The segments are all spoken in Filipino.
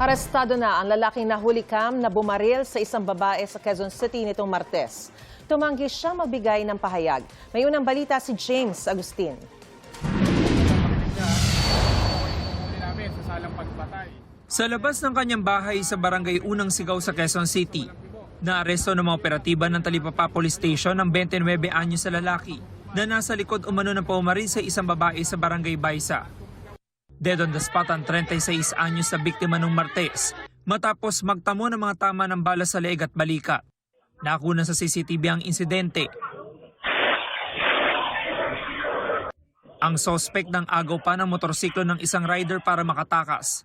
Arestado na ang lalaking nahulikam na bumaril sa isang babae sa Quezon City nitong Martes. Tumanggi siya magbigay ng pahayag. May unang balita si James Agustin. Sa labas ng kanyang bahay sa barangay Unang Sigaw sa Quezon City, naaresto ng mga operatiba ng Talipapa Police Station ng 29 anyos sa lalaki na nasa likod umano ng pumaril sa isang babae sa barangay Baysa. Dead on the spot ang 36 anyos na biktima nung Martes matapos magtamo ng mga tama ng bala sa leeg at balikat. Nakuna sa CCTV ang insidente. Ang sospek ng agaw pa ng motorsiklo ng isang rider para makatakas.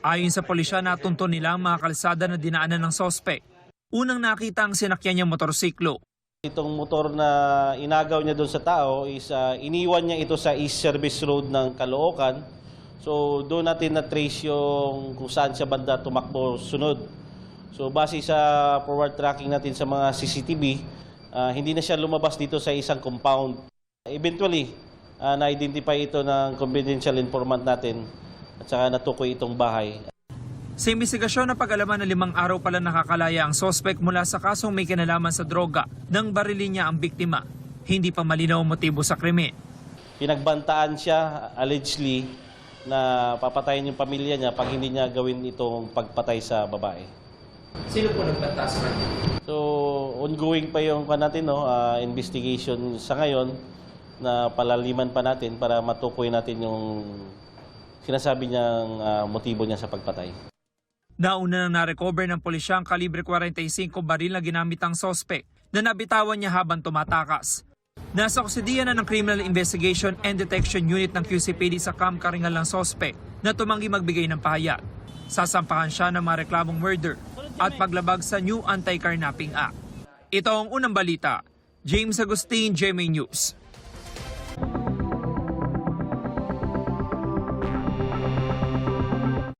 Ayon sa pulisya, natunto nila ang mga kalsada na dinaanan ng sospek. Unang nakita ang sinakyan niyang motorsiklo. Itong motor na inagaw niya doon sa tao is iniwan niya ito sa East Service Road ng Caloocan. So doon natin na-trace yung kung saan siya banda tumakbo sunod. So base sa forward tracking natin sa mga CCTV, hindi na siya lumabas dito sa isang compound. Eventually, na-identify ito ng confidential informant natin at saka natukoy itong bahay. Sa investigasyon na pag-alaman na 5 araw pala nakakalaya ang sospek mula sa kasong may kinalaman sa droga nang barilin niya ang biktima. Hindi pa malinaw ang motibo sa krimen. Pinagbantaan siya allegedly na papatayin yung pamilya niya pag hindi niya gawin itong pagpatay sa babae. Sino po nagbanta sa kanya? So ongoing pa yung investigation sa ngayon na palaliman pa natin para matukoy natin yung sinasabi niyang motibo niya sa pagpatay. Nauna na na-recover ng pulisya ang kalibre 45 baril na ginamit ang sospek na nabitawan niya habang tumatakas. Nasa kusidiya na ng Criminal Investigation and Detection Unit ng QCPD sa Camp Karingal ng sospek na tumanggi magbigay ng pahayag. Sasampahan siya ng mga reklamong murder at paglabag sa New Anti-Carnapping Act. Ito ang unang balita. James Agustin, GMA News.